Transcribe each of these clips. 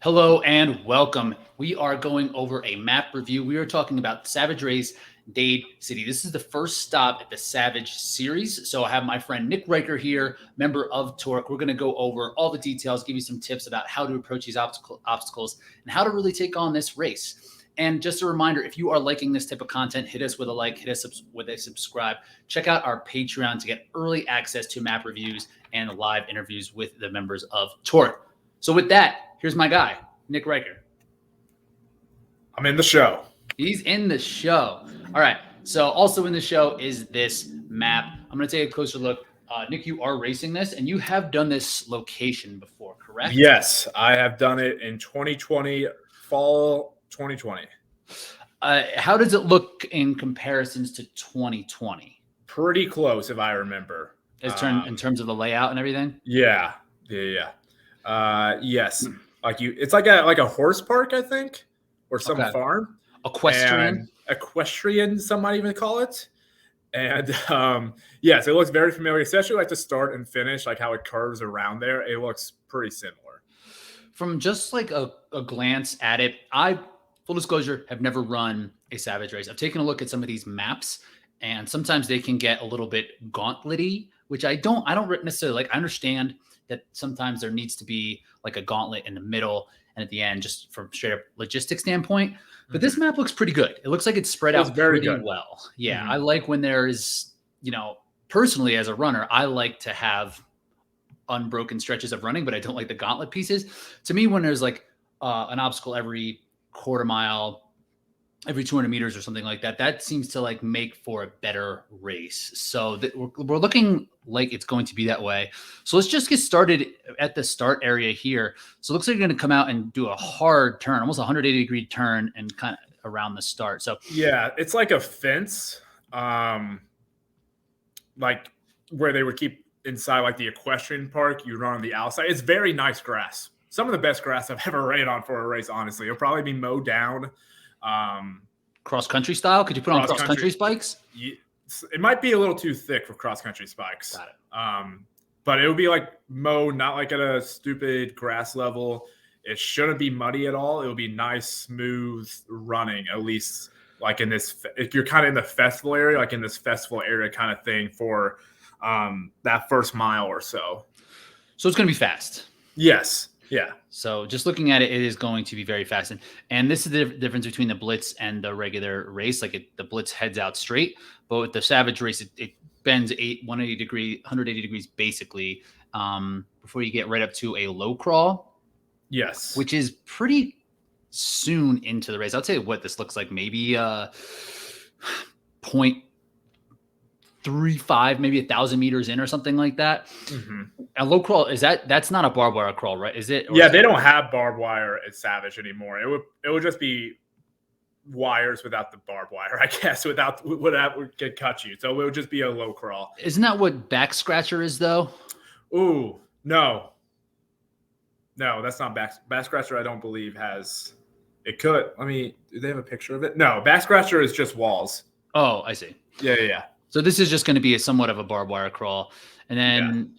Hello and welcome. We are going over a map review. We are talking about Savage Race Dade City. This is the first stop at the Savage series. So I have my friend Nick Ryker here, member of Torque. We're going to go over all the details, give you some tips about how to approach these obstacles and how to really take on this race. And just a reminder, if you are liking this type of content, hit us with a like, hit us with a subscribe. Check out our Patreon to get early access to map reviews and live interviews with the members of Torque. So with that, here's my guy, Nick Ryker. I'm in the show. He's in the show. All right. So also in the show is this map. I'm going to take a closer look. Nick, you are racing this, and you have done this location before, correct? Yes, I have done it in 2020, fall 2020. How does it look in comparisons to 2020? Pretty close, if I remember. In terms of the layout and everything? Yeah. Yes. It's like a horse park, I think, or some farm. Equestrian, some might even call it. And yes, it looks very familiar, especially like the start and finish, like how it curves around there. It looks pretty similar. From just like a glance at it, I, full disclosure, have never run a Savage race. I've taken a look at some of these maps, and sometimes they can get a little bit gauntlet-y, which I don't necessarily like. I understand that sometimes there needs to be like a gauntlet in the middle and at the end, just from straight up logistics standpoint. But this map looks pretty good. It looks like it's spread out pretty well. Yeah, I like when there is, personally as a runner, I like to have unbroken stretches of running, but I don't like the gauntlet pieces. To me, when there's like an obstacle every quarter mile, every 200 meters or something like that, that seems to like make for a better race. So we're looking like it's going to be that way. So let's just get started at the start area here. So it looks like you're going to come out and do a hard turn, almost a 180-degree turn and kind of around the start. So yeah, it's like a fence, like where they would keep inside like the equestrian park. You run on the outside. It's very nice grass. Some of the best grass I've ever ran on for a race, honestly. It'll probably be mowed down. Cross-country style? Could you put on cross-country spikes? It might be a little too thick for cross-country spikes. Got it. But it would be like mowed, not like at a stupid grass level. It shouldn't be muddy at all. It will be nice, smooth running, at least like in this. If you're kind of in the festival area, like in this festival area kind of thing for that first mile or so. So it's going to be fast. Yes. Yeah. So just looking at it, it is going to be very fast. And this is the difference between the Blitz and the regular race. Like the Blitz heads out straight, but with the Savage race, it bends 180 degrees basically before you get right up to a low crawl. Yes. Which is pretty soon into the race. I'll tell you what this looks like. Maybe 0.35, maybe 1,000 meters in or something like that. A low crawl, that's not a barbed wire crawl, right? Is it? Yeah, they don't have barbed wire at Savage anymore. It would just be wires without the barbed wire, I guess, without what that would cut you. So it would just be a low crawl. Isn't that what back scratcher is though? Ooh, no, that's not back scratcher. I don't believe has. It could. Do they have a picture of it? No, back scratcher is just walls. Oh, I see. Yeah. So this is just going to be somewhat of a barbed wire crawl. And then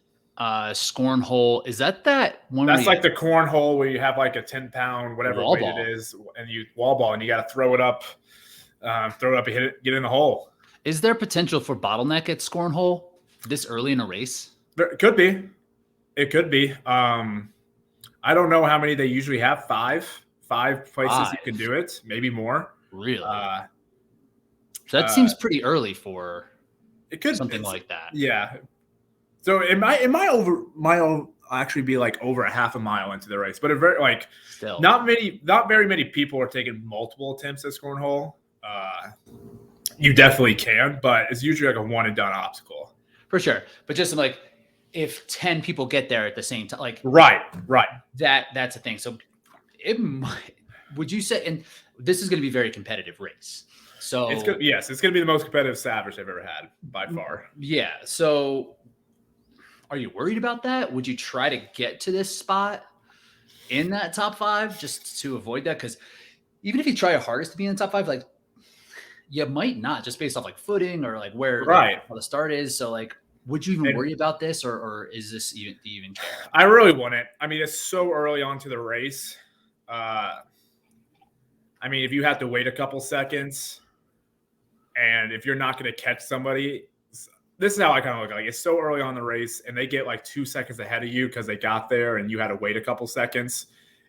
scorn hole, is that one? That's like the corn hole where you have like a 10-pound, whatever weight it is, and you wall ball and you got to throw it up and hit it, get in the hole. Is there potential for bottleneck at scorn hole this early in a race? It could be. I don't know how many they usually have. Five places you can do it, maybe more. Really? So that seems pretty early for something like that. Yeah. So it might actually be like over a half a mile into the race, but still not very many people are taking multiple attempts at scorn hole. You definitely can, but it's usually like a one and done obstacle. For sure. But just like if 10 people get there at the same time, like right. That's a thing. So would you say, and this is going to be a very competitive race. So it's going to be the most competitive Savage I've ever had by far. Yeah. So are you worried about that? Would you try to get to this spot in that top 5 just to avoid that? Because even if you try your hardest to be in the top 5, like you might not, just based off like footing or like where the start is. So like, would you even worry about this, or is this even, do you even care? I really wouldn't. I mean, it's so early on to the race. I mean, if you have to wait a couple seconds, and if you're not going to catch somebody, this is how I kind of look. Like, it's so early on the race, and they get like 2 seconds ahead of you because they got there, and you had to wait a couple seconds,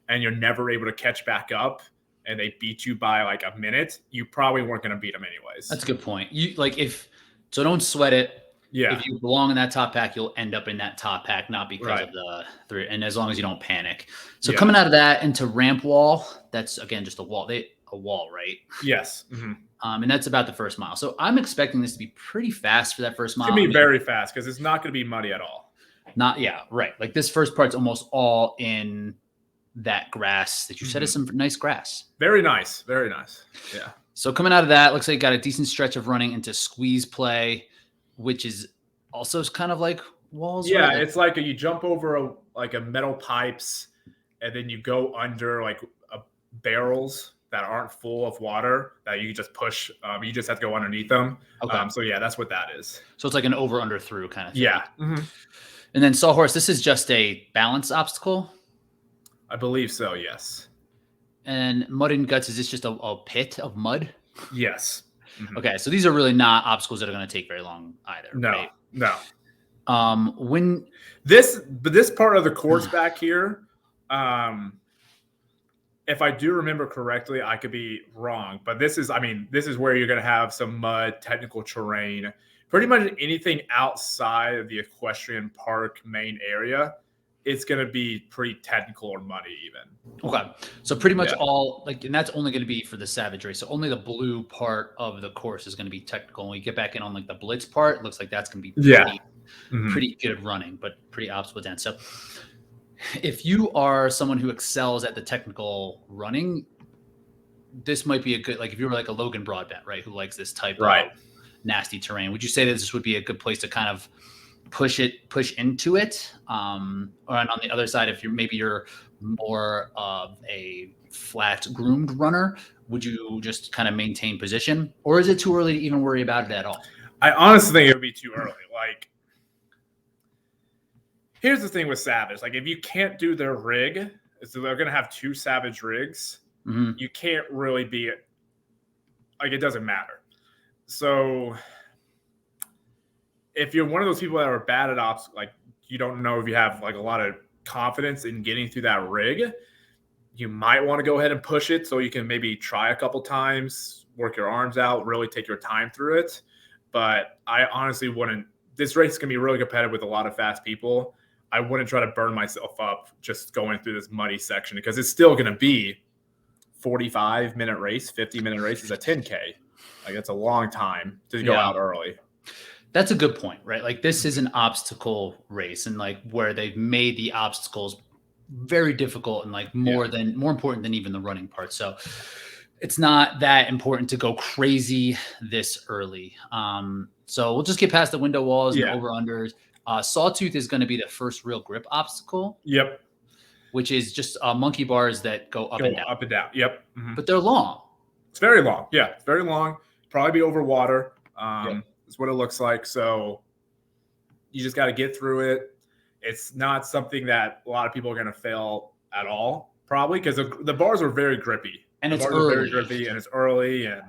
and you're never able to catch back up, and they beat you by like a minute. You probably weren't going to beat them anyways. That's a good point. So don't sweat it. Yeah. If you belong in that top pack, you'll end up in that top pack, not because of the three. And as long as you don't panic. So coming out of that into ramp wall, that's again just a wall. A wall, right? Yes. Mm-hmm. And that's about the first mile. So I'm expecting this to be pretty fast for that first mile. It's gonna be very fast because it's not going to be muddy at all. Right. Like this first part's almost all in that grass that you said is some nice grass. Very nice. Very nice. Yeah. So coming out of that, looks like you got a decent stretch of running into squeeze play, which is also kind of like walls. Yeah, right? It's like you jump over a metal pipes, and then you go under like barrels that aren't full of water that you just push. You just have to go underneath them. Okay. So yeah, that's what that is. So it's like an over under through kind of thing. Yeah. Mm-hmm. And then Sawhorse, this is just a balance obstacle. I believe so. Yes. And Mud and Guts, is this just a pit of mud? Yes. Mm-hmm. Okay, so these are really not obstacles that are going to take very long either. No, right? No. When this part of the course back here, if I do remember correctly, I could be wrong, but this is where you're going to have some mud, technical terrain, pretty much anything outside of the equestrian park main area. It's going to be pretty technical or muddy even. Okay. So pretty much all and that's only going to be for the Savage race. So only the blue part of the course is going to be technical. When we get back in on like the Blitz part, it looks like that's going to be pretty good running, but pretty obstacle dense. So if you are someone who excels at the technical running, this might be a good, like if you were like a Logan Broadbent, right, who likes this type of nasty terrain, would you say that this would be a good place to kind of push into it? Or on the other side, if you're more of a flat groomed runner, would you just kind of maintain position, or is it too early to even worry about it at all? I honestly think it would be too early. Like, here's the thing with Savage. Like, if you can't do their rig, so they're going to have 2 Savage rigs, you can't really be like, it doesn't matter. So if you're one of those people that are bad at ops, like you don't know if you have like a lot of confidence in getting through that rig, you might want to go ahead and push it so you can maybe try a couple times, work your arms out, really take your time through it. But I honestly wouldn't. This race is going to be really competitive with a lot of fast people. I wouldn't try to burn myself up just going through this muddy section because it's still going to be 45-minute race, 50-minute race is a 10K. Like, that's a long time to go out early. That's a good point, right? Like, this is an obstacle race, and like where they've made the obstacles very difficult and like more important than even the running part. So it's not that important to go crazy this early. So we'll just get past the window walls and over unders. Sawtooth is going to be the first real grip obstacle. Yep. Which is just monkey bars that go up and down. Up and down. Yep. Mm-hmm. But they're long. It's very long. Yeah, it's very long. Probably be over water. Is what it looks like. So you just got to get through it. It's not something that a lot of people are going to fail at all, probably, because the bars are very grippy. And the it's bars early. Are very grippy, and it's early, and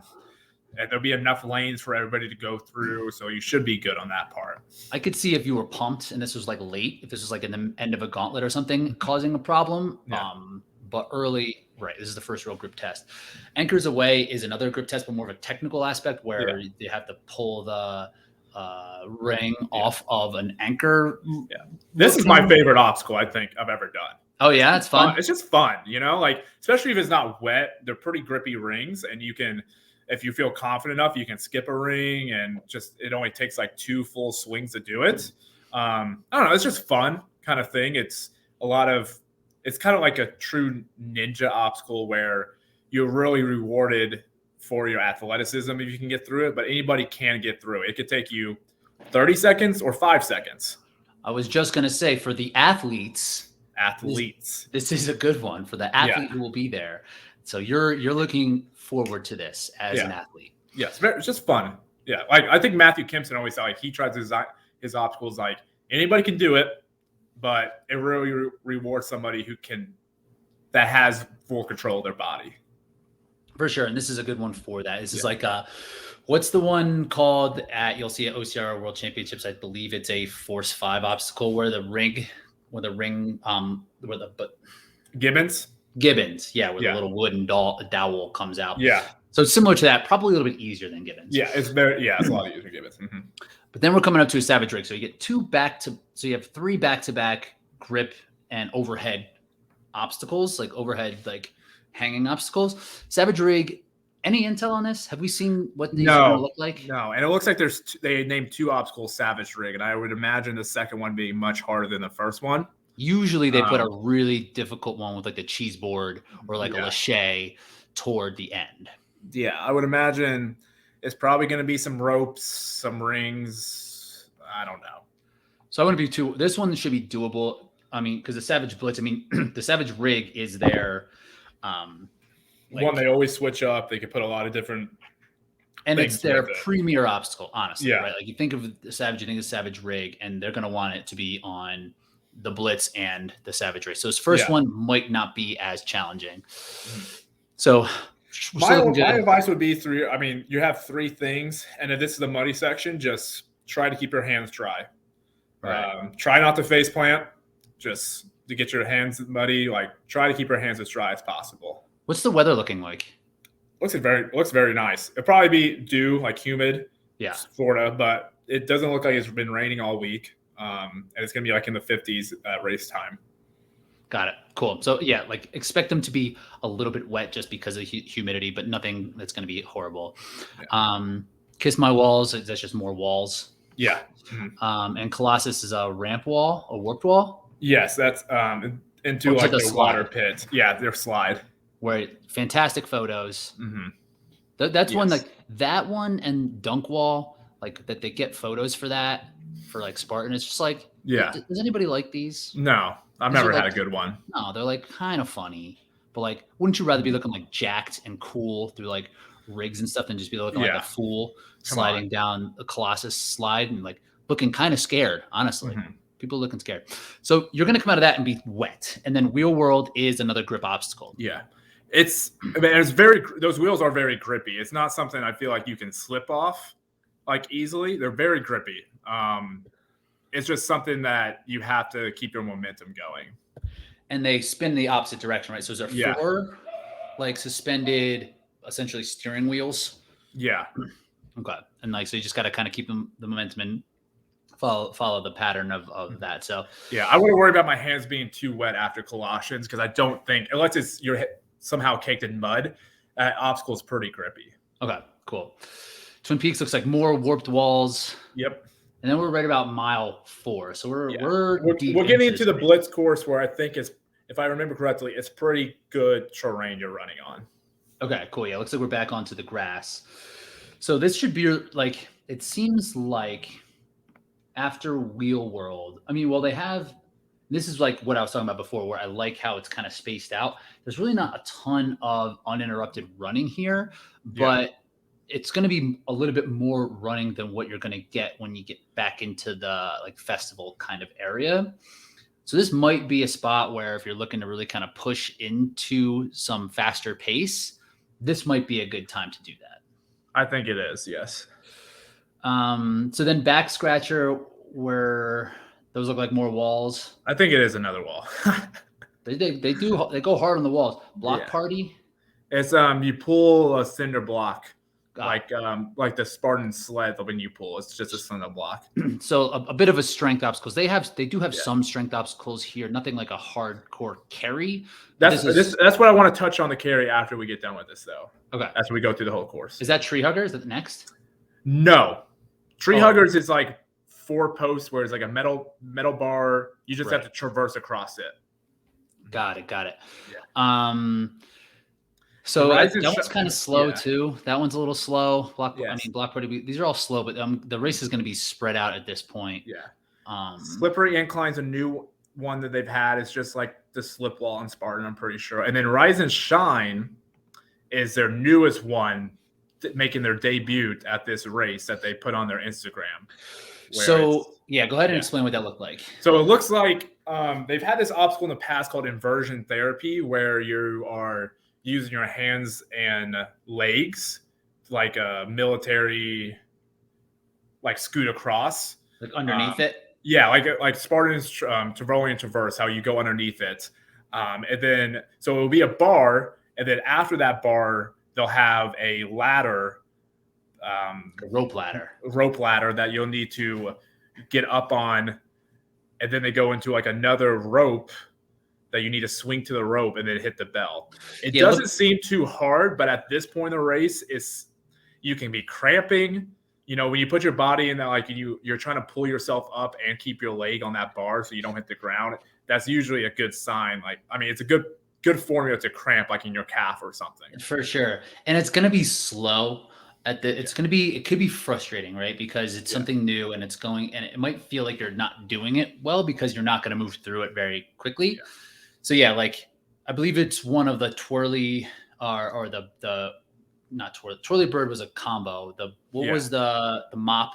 there'll be enough lanes for everybody to go through. So you should be good on that part. I could see if you were pumped and this was like late, if this was like in the end of a gauntlet or something, causing a problem. Yeah. But early, right, this is the first real grip test. Anchors Away is another grip test, but more of a technical aspect where you have to pull the ring off of an anchor. Yeah. This is my favorite obstacle I think I've ever done. Oh, yeah, it's fun. It's just fun, like, especially if it's not wet. They're pretty grippy rings, and you can, if you feel confident enough, you can skip a ring, and just it only takes like 2 full swings to do it. I don't know. It's just fun kind of thing. It's kind of like a true ninja obstacle where you're really rewarded for your athleticism if you can get through it, but anybody can get through it. It could take you 30 seconds or 5 seconds. I was just going to say, for the athletes, this is a good one for the athlete who will be there. So you're looking forward to this as an athlete. Yeah, it's just fun. Yeah, like I think Matthew Kempson always said, like, he tries to design his obstacles like anybody can do it, but it really rewards somebody who can that has full control of their body. For sure. And this is a good one for that. This is like what's the one called you'll see at OCR World Championships, I believe it's a Force 5 obstacle where the Gibbons, yeah, where the little wooden dowel comes out. Yeah. So it's similar to that, probably a little bit easier than Gibbons. Yeah, it's a lot easier than Gibbons. Mm-hmm. But then we're coming up to a Savage Rig. So you get so you have 3 back-to-back grip and overhead obstacles, like overhead, like hanging obstacles. Savage Rig, any intel on this? Have we seen what these are going to look like? No, and it looks like they named 2 obstacles Savage Rig, and I would imagine the second one being much harder than the first one. Usually they put a really difficult one with like the cheese board or like a lache toward the end. Yeah, I would imagine it's probably going to be some ropes, some rings. I don't know. So I want to be this one should be doable. I mean, because the Savage Blitz, the Savage Rig is their one they always switch up. They could put a lot of different and it's their premier obstacle, honestly. Yeah. Right? Like you think of the Savage, you think of the Savage Rig, and they're going to want it to be on the Blitz and the Savage Rig. So this first one might not be as challenging. So my advice would be you have 3 things, and if this is the muddy section, just try to keep your hands dry. Right. Try not to face plant, just to get your hands muddy. Like try to keep your hands as dry as possible. What's the weather looking like? Looks very nice. It'll probably be dew, like humid. Yeah, Florida, but it doesn't look like it's been raining all week. And it's gonna be like in the 50s at race time. Got it. Cool. So yeah, like expect them to be a little bit wet just because of humidity, but nothing that's going to be horrible. Yeah. Kiss My Walls, that's just more walls. Yeah. Mm-hmm. And Colossus is a ramp wall, a warped wall. Yes, that's into like the water pit. Yeah, their slide. Where fantastic photos. Mm-hmm. That's one, like that one and Dunk Wall, like that they get photos for that for like Spartan. It's just like, does anybody like these? No. I've never had a good one. No, they're like kind of funny, but like, wouldn't you rather be looking like jacked and cool through like rigs and stuff than just be looking like a fool sliding down a Colossus slide and like looking kind of scared, honestly. Mm-hmm. People looking scared. So you're going to come out of that and be wet. And then Wheel World is another grip obstacle. Yeah. Those wheels are very grippy. It's not something I feel like you can slip off like easily. They're very grippy. It's just something that you have to keep your momentum going. And they spin the opposite direction, right? So is there 4 like suspended, essentially steering wheels? Yeah. Okay. And like, so you just got to kind of keep the momentum and follow the pattern of that. So yeah, I wouldn't worry about my hands being too wet after Colossians because I don't think, unless you're somehow caked in mud, that obstacle is pretty grippy. Okay, cool. Twin Peaks looks like more warped walls. Yep. And then we're right about mile 4. So we're getting into the Blitz course where I think if I remember correctly, it's pretty good terrain you're running on. Okay, cool. Yeah, looks like we're back onto the grass. So this should be like, it seems like after Wheel World, this is like what I was talking about before, where I like how it's kind of spaced out. There's really not a ton of uninterrupted running here, but it's going to be a little bit more running than what you're going to get when you get back into the like festival kind of area. So this might be a spot where if you're looking to really kind of push into some faster pace, this might be a good time to do that. I think it is. Yes. So then Back Scratcher, where those look like more walls. I think it is another wall. They go hard on the walls. Block Party. It's you pull a cinder block. Like the Spartan sled when you pull, it's just a cinder block. So a bit of a strength obstacles. They do have some strength obstacles here. Nothing like a hardcore carry. That's what I want to touch on the carry after we get done with this, though. Okay. After we go through the whole course. Is that Tree Hugger? Is that next? No, Tree Huggers is like 4 posts where it's like a metal bar. You just have to traverse across it. Got it. Yeah. So that one's kind of slow too. That one's a little slow. Block Party. These are all slow, but the race is going to be spread out at this point. Yeah. Slippery Incline's a new one that they've had. It's just like the slip wall in Spartan, I'm pretty sure. And then Rise and Shine is their newest one, making their debut at this race that they put on their Instagram. So go ahead and explain what that looked like. So it looks like They've had this obstacle in the past called inversion therapy, where you are using your hands and legs like a military, like scoot across. Like underneath it. Yeah, like Spartans Tivoli and Traverse, how you go underneath it. And then, so it'll be a bar, and then after that bar, they'll have a ladder, A rope ladder. that you'll need to get up on, and then they go into like another rope that you need to swing to the rope and then hit the bell. It doesn't seem too hard, but at this point in the race, you can be cramping. You know, when you put your body in that, like you're trying to pull yourself up and keep your leg on that bar so you don't hit the ground. That's usually a good sign. Like, I mean, it's a good formula to cramp, like in your calf or something. For sure. And it's going to be slow it could be frustrating, right? Because it's something new and and it might feel like you're not doing it well because you're not going to move through it very quickly. Yeah. So yeah, like I believe it's one of the twirly or the not twirly bird was a combo. What was the mop,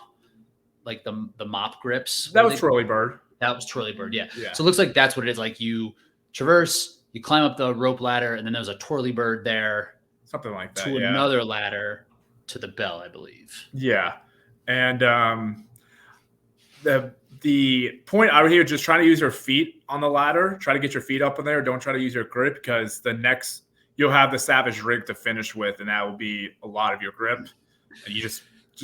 like the mop grips? That was twirly bird. That was twirly bird. Yeah. So it looks like that's what it is. Like you traverse, you climb up the rope ladder, and then there's a twirly bird there. Something like that. To another ladder to the bell, I believe. Yeah. And the point out here, just trying to use your feet on the ladder. Try to get your feet up in there. Don't try to use your grip, because the next you'll have the Savage rig to finish with, and that will be a lot of your grip. And you just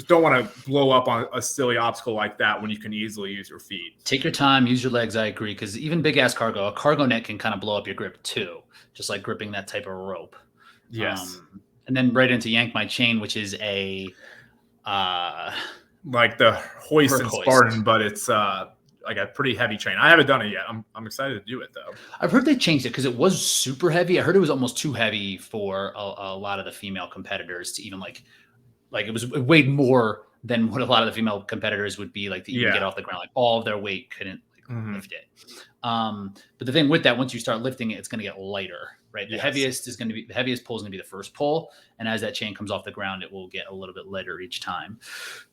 don't want to blow up on a silly obstacle like that when you can easily use your feet. Take your time, use your legs. I agree, because even big ass a cargo net can kind of blow up your grip too, just like gripping that type of rope. Yes. And then right into Yank My Chain, which is a like the hoist in Spartan, but it's like a pretty heavy chain. I haven't done it yet. I'm excited to do it though. I've heard they changed it because it was super heavy. I heard it was almost too heavy for a lot of the female competitors to even like it weighed more than what a lot of the female competitors would be like to even get off the ground. Like all of their weight couldn't lift it. But the thing with that, once you start lifting it, it's going to get lighter, right? The heaviest pull is going to be the first pull. And as that chain comes off the ground, it will get a little bit lighter each time.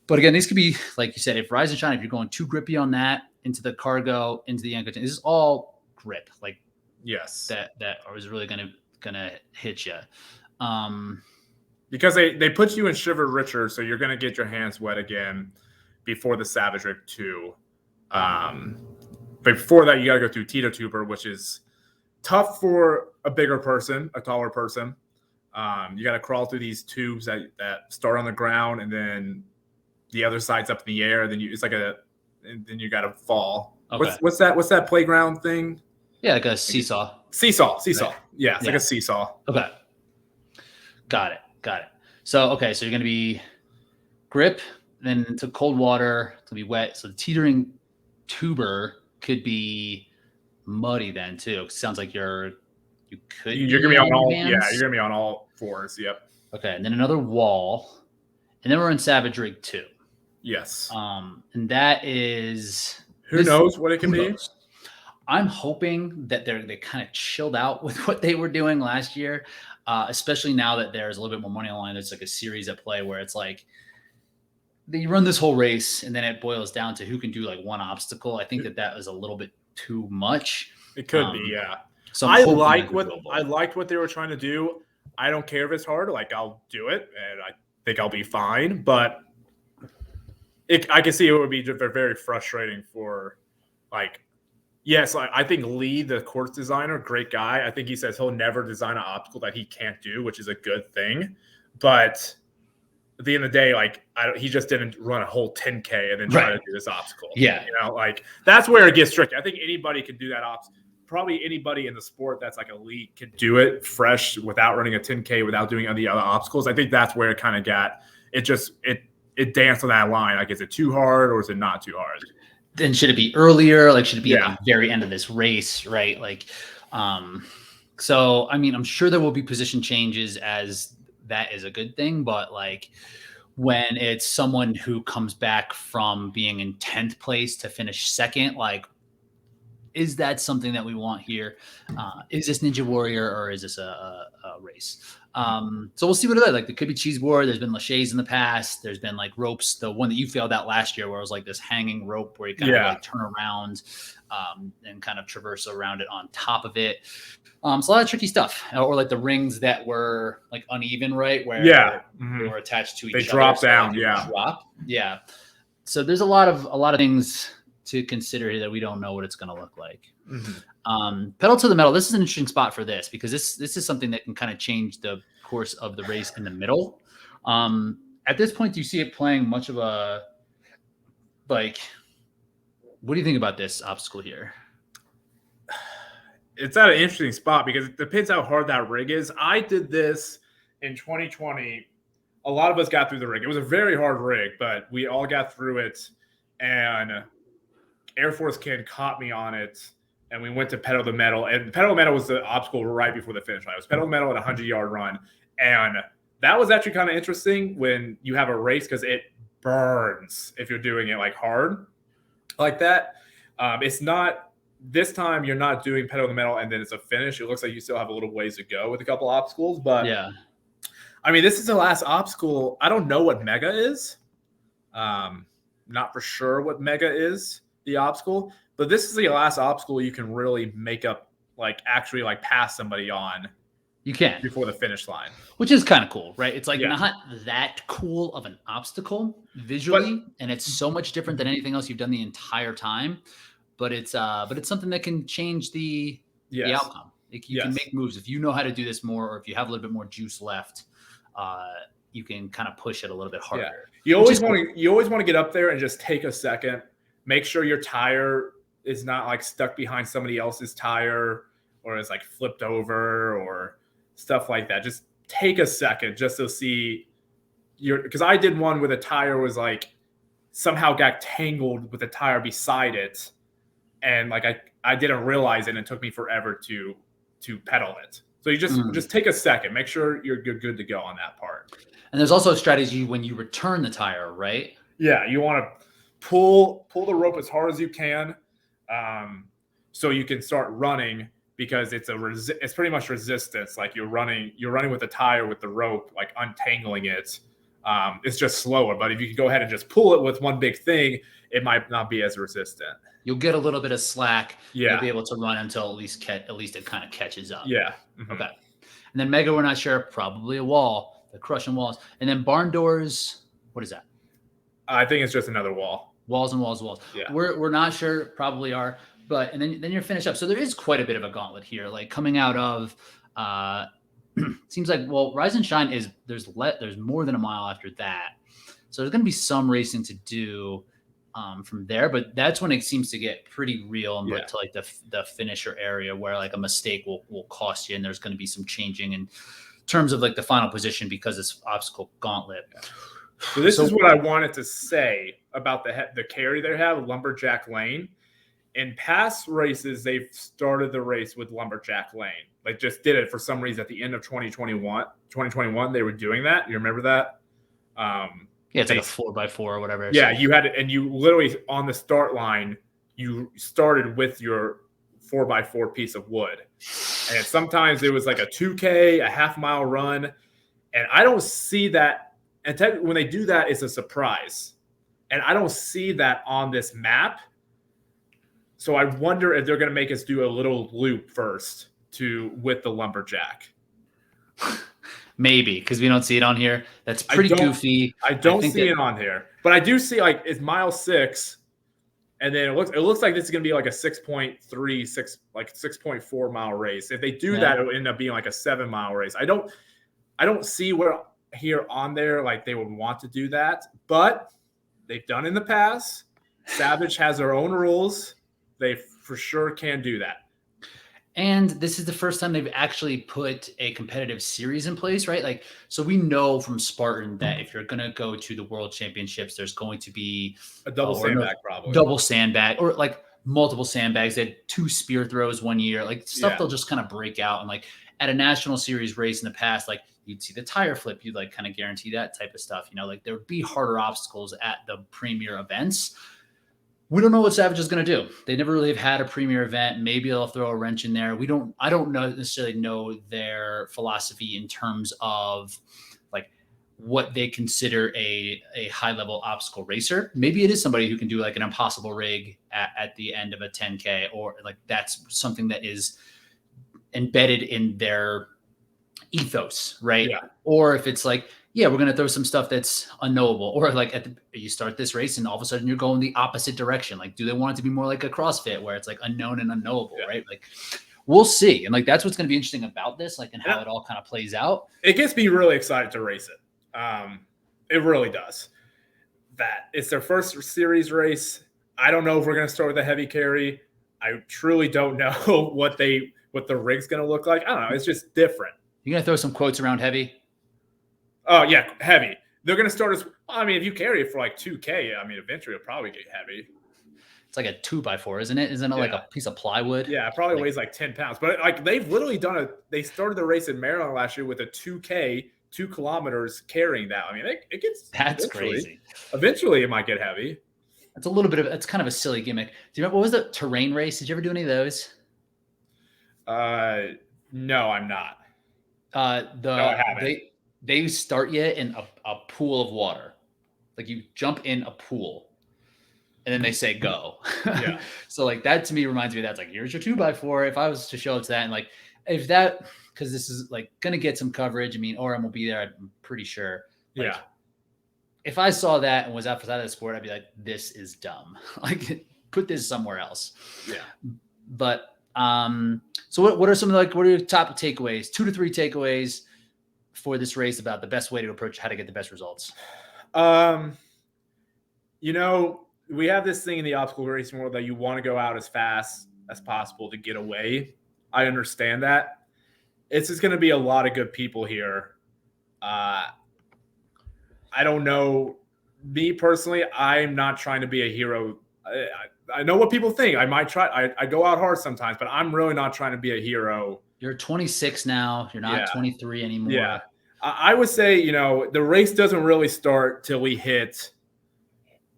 But again, these could be, like you said, if Rise and Shine, if you're going too grippy on that, into the cargo, into the ankle chain, this is all grip. Like, that is really going to hit you. Because they put you in Shiver Richer, so you're going to get your hands wet again before the Savage Rig 2. But before that, you got to go through Tito Tuber, which is tough for a bigger person, a taller person. You got to crawl through these tubes that start on the ground, and then the other side's up in the air. Then then you got to fall. Okay. What's that playground thing? Yeah, like a seesaw. Seesaw. Right. Yeah, it's like a seesaw. Okay. Got it. So you're going to be grip, then to cold water, it's going to be wet. So the teetering tuber could be muddy then too. It sounds like you're going to be on all hands. Yeah, you're going to be on all fours. Yep. Okay, and then another wall, and then we're in Savage Rig 2. Yes. And that is who knows what it can be. I'm hoping that they kind of chilled out with what they were doing last year, especially now that there's a little bit more money on the line. There's like a series at play where it's like you run this whole race and then it boils down to who can do like one obstacle. I think that was a little bit too much. It could be, yeah. So I liked what they were trying to do. I don't care if it's hard. Like, I'll do it, and I think I'll be fine. But I can see it would be very frustrating for, like, yes, I think Lee, the course designer, great guy. I think he says he'll never design an obstacle that he can't do, which is a good thing. But at the end of the day, like, he just didn't run a whole 10K and then try to do this obstacle. Yeah. You know, like, that's where it gets tricky. I think anybody could do that obstacle. Probably anybody in the sport that's like elite could do it fresh without running a 10K, without doing any other obstacles. I think that's where it kind of got it danced on that line. Like, is it too hard or is it not too hard? Then should it be earlier? Like, should it be at the very end of this race, right? Like, so I mean, I'm sure there will be position changes, as that is a good thing, but like when it's someone who comes back from being in 10th place to finish second, like, is that something that we want here? Is this Ninja Warrior, or is this a race. So we'll see what it is. Like, there could be cheese board. There's been laches in the past. There's been like ropes. The one that you failed out last year, where it was like this hanging rope where you kind of like turn around and kind of traverse around it on top of it. So a lot of tricky stuff, or like the rings that were like uneven, right? Where they were attached to each other. They drop down. Yeah. So there's a lot of things to consider here that we don't know what it's going to look like. Pedal to the metal. This is an interesting spot for this, because this is something that can kind of change the course of the race in the middle. At this point, do you see it playing much of a, like, what do you think about this obstacle here? It's at an interesting spot because it depends how hard that rig is. I did this in 2020. A lot of us got through the rig. It was a very hard rig, but we all got through it. And Air Force Kid caught me on it, and we went to pedal to metal. And pedal to metal was the obstacle right before the finish line. It was pedal to metal at a 100-yard run. And that was actually kind of interesting when you have a race, because it burns if you're doing it like hard like that. It's not. This time you're not doing pedal to metal and then it's a finish. It looks like you still have a little ways to go with a couple obstacles, but yeah. I mean, this is the last obstacle. I don't know what Mega is. Not for sure what Mega is, the obstacle, but this is the last obstacle you can really make up, like actually like pass somebody on. You can before the finish line, which is kind of cool, right? It's like not that cool of an obstacle visually, and it's so much different than anything else you've done the entire time. But it's something that can change the outcome. You can make moves if you know how to do this more, or if you have a little bit more juice left. You can kind of push it a little bit harder. Yeah. You always want to get up there and just take a second, make sure your tire is not like stuck behind somebody else's tire, or is like flipped over or stuff like that. Just take a second just to see because I did one where the tire was like somehow got tangled with the tire beside it. And like I didn't realize it, and it took me forever to pedal it. So you just take a second, make sure you're good to go on that part. And there's also a strategy when you return the tire, right? Yeah, you want to pull the rope as hard as you can, so you can start running, because it's pretty much resistance. Like you're running with the tire with the rope, like untangling it. It's just slower, but if you can go ahead and just pull it with one big thing, it might not be as resistant. You'll get a little bit of slack. Yeah. You'll be able to run until at least it kind of catches up. Yeah. Okay. And then Mega, we're not sure. Probably a wall. They're crushing walls. And then barn doors. What is that? I think it's just another wall. Walls and walls. Yeah. We're not sure. Probably are. But and then you're finished up. So there is quite a bit of a gauntlet here. Like coming out of seems like, well, Rise and Shine is there's more than a mile after that. So there's going to be some racing to do from there, but that's when it seems to get pretty real and to like the finisher area, where like a mistake will cost you, and there's going to be some changing in terms of like the final position because it's obstacle gauntlet. So this is what I wanted to say about the carry they have, Lumberjack Lane. In past races, they've started the race with Lumberjack Lane. Like just did it for some reason at the end of 2021, they were doing that. You remember that? Yeah, it's like a 4x4 or whatever. Yeah, you had it, and you literally on the start line, you started with your 4x4 piece of wood. And sometimes it was like a 2K, a half-mile run. And I don't see that. And when they do that, it's a surprise. And I don't see that on this map. So I wonder if they're going to make us do a little loop first with the Lumberjack. Maybe, because we don't see it on here. That's pretty goofy. I don't see it on here, but I do see like it's mile 6, and then it looks like this is gonna be like a 6.4 mile race. If they do that, it will end up being like a 7-mile race. I don't see where here on there like they would want to do that, but they've done in the past. Savage has their own rules. They for sure can do that. And this is the first time they've actually put a competitive series in place, right? Like, so we know from Spartan that if you're going to go to the World Championships, there's going to be a double sandbag, probably double sandbag, or like multiple sandbags. They had 2 spear throws one year, like stuff they'll just kind of break out. And like at a national series race in the past, like you'd see the tire flip, you'd like kind of guarantee that type of stuff. You know, like there would be harder obstacles at the premier events. We don't know what Savage is going to do. They never really have had a premier event. Maybe they'll throw a wrench in there. I don't necessarily know their philosophy in terms of like what they consider a high level obstacle racer. Maybe it is somebody who can do like an impossible rig at the end of a 10K, or like that's something that is embedded in their ethos, right? Yeah. Or if it's like, yeah, we're going to throw some stuff that's unknowable, or like you start this race and all of a sudden you're going the opposite direction. Like, do they want it to be more like a CrossFit where it's like unknown and unknowable, right? Like, we'll see. And like, that's what's going to be interesting about this, like, and how it all kind of plays out. It gets me really excited to race it. It really does. That it's their first series race. I don't know if we're going to start with a heavy carry. I truly don't know what the rig's going to look like. I don't know. It's just different. You're going to throw some quotes around heavy? Oh, yeah, heavy. They're going to start as, I mean, if you carry it for like 2K, I mean, eventually it'll probably get heavy. It's like a 2x4, isn't it? Isn't it like a piece of plywood? Yeah, it probably weighs like 10 pounds. But like they've literally they started the race in Maryland last year with a 2K, 2 kilometers carrying that. I mean, it gets, that's crazy. Eventually it might get heavy. It's kind of a silly gimmick. Do you remember, what was the terrain race? Did you ever do any of those? No, I'm not. No, I haven't. They start you in a pool of water. Like you jump in a pool and then they say go. Yeah. So like that to me reminds me of that's like, here's your 2x4. If I was to show up to that and like, if that, because this is like going to get some coverage. I mean, Orem will be there. I'm pretty sure. Like, yeah. If I saw that and was outside of the sport, I'd be like, this is dumb. Like put this somewhere else. Yeah. But so what are some what are your top takeaways? 2 to 3 takeaways for this race about the best way to approach how to get the best results? You know, we have this thing in the obstacle racing world that you want to go out as fast as possible to get away. I understand that. It's just going to be a lot of good people here. I don't know. Me personally, I'm not trying to be a hero. I know what people think. I might try. I go out hard sometimes, but I'm really not trying to be a hero. You're 26 now. You're not 23 anymore. Yeah. I would say, you know, the race doesn't really start till we hit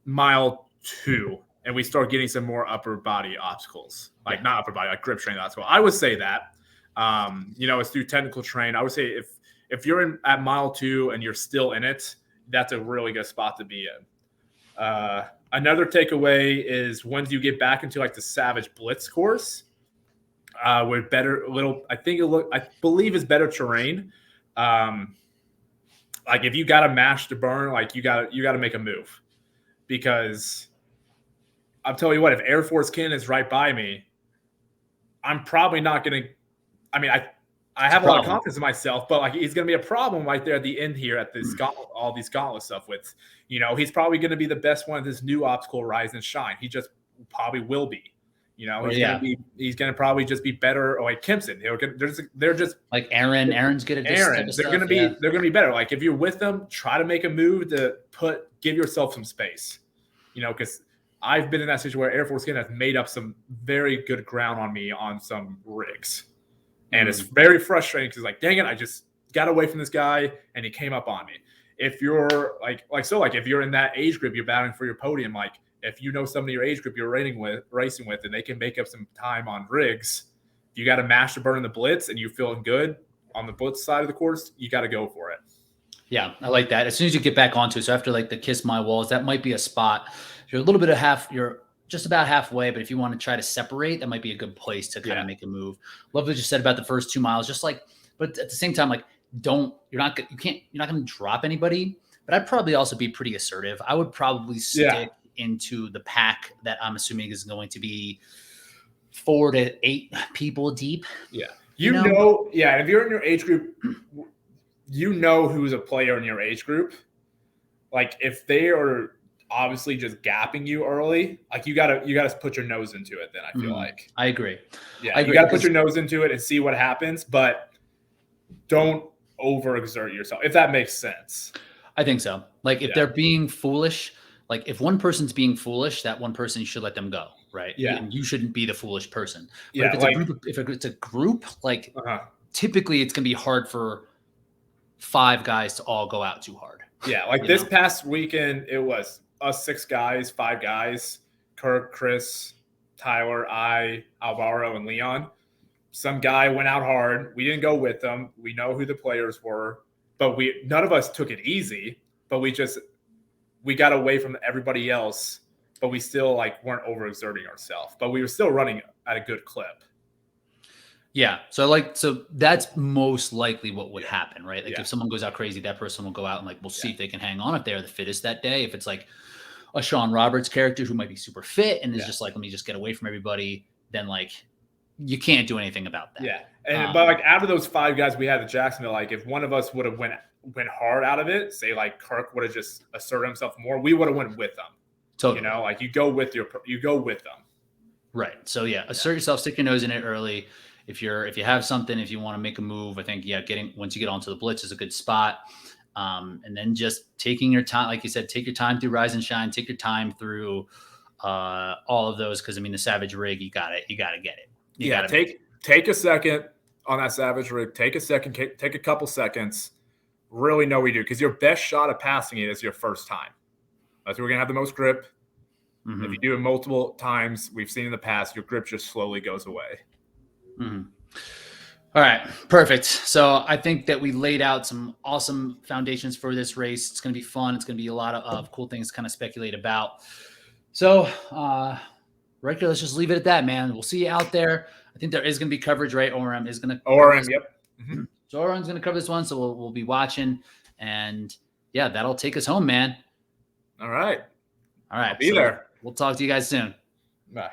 mile 2 and we start getting some more upper body obstacles, like not upper body, like grip training obstacles. I would say that, you know, it's through technical train. I would say if you're at mile 2 and you're still in it, that's a really good spot to be in. Another takeaway is once you get back into like the Savage Blitz course, with I believe it's better terrain. Like if you got to mash to burn, like you got to make a move, because I'll tell you what, if Air Force Ken is right by me, I'm probably not going to, I mean, I have a lot of confidence in myself, but like he's going to be a problem right there at the end here at this all these gauntlet stuff with, you know, he's probably going to be the best one at this new obstacle Rise and Shine. He just probably will be. You know, he's going to probably just be better. Or like Kempson, they're just like Aaron's good at this Aaron. They're going to be better. Like if you're with them, try to make a move to give yourself some space. You know, because I've been in that situation where Air Force Ken has made up some very good ground on me on some rigs, and it's very frustrating because like, dang it, I just got away from this guy and he came up on me. If you're like if you're in that age group, you're battling for your podium, like. If you know somebody your age group you're racing with, and they can make up some time on rigs, you got to mash to burn in the blitz, and you're feeling good on the blitz side of the course, you got to go for it. Yeah, I like that. As soon as you get back onto it, so after like the Kiss My Walls, that might be a spot. You're a little bit you're just about halfway, but if you want to try to separate, that might be a good place to kind of make a move. Love what you said about the first 2 miles, just like, but at the same time, like, you're not going to drop anybody, but I'd probably also be pretty assertive. I would probably stick into the pack that I'm assuming is going to be 4 to 8 people deep. Yeah. You know, if you're in your age group, you know who's a player in your age group. Like if they are obviously just gapping you early, like you gotta put your nose into it then, I feel like. I agree. Yeah, you gotta put your nose into it and see what happens, but don't overexert yourself, if that makes sense. I think so. Like if they're being foolish, like if one person's being foolish, that one person, you should let them go, right? Yeah. And you shouldn't be the foolish person. But yeah. if it's a group, like typically it's going to be hard for 5 guys to all go out too hard. Yeah. Like this past weekend, it was us 6 guys, 5 guys Kirk, Chris, Tyler, Alvaro, and Leon. Some guy went out hard. We didn't go with them. We know who the players were, but none of us took it easy. But we got away from everybody else, but we still weren't overexerting ourselves. But we were still running at a good clip. Yeah. So that's most likely what would happen, right? If someone goes out crazy, that person will go out and we'll see if they can hang on if they're the fittest that day. If it's a Sean Roberts character who might be super fit and is just let me just get away from everybody, then you can't do anything about that. Yeah. And but out of those 5 guys we had at Jacksonville, if one of us would have went hard out of it, say Kirk would have just asserted himself more, we would have went with them. Totally. You go with them. Right. So assert yourself, stick your nose in it early. If you have something, if you want to make a move, I think once you get onto the blitz is a good spot. And then just taking your time, like you said, take your time through Rise and Shine, take your time through all of those. Cause the Savage Rig, you gotta get it. Take a second on that Savage Rig, take a second, take a couple seconds, really know what you do. Cause your best shot at passing it is your first time. That's where we're going to have the most grip. Mm-hmm. If you do it multiple times, we've seen in the past, your grip just slowly goes away. Mm-hmm. All right, perfect. So I think that we laid out some awesome foundations for this race. It's going to be fun. It's going to be a lot of cool things to kind of speculate about. So, Ryker, let's just leave it at that, man. We'll see you out there. I think there is going to be coverage, right? ORM is going to. ORM, yep. Mm-hmm. So ORM's going to cover this one, so we'll be watching, and that'll take us home, man. All right. I'll be there. We'll talk to you guys soon. Bye.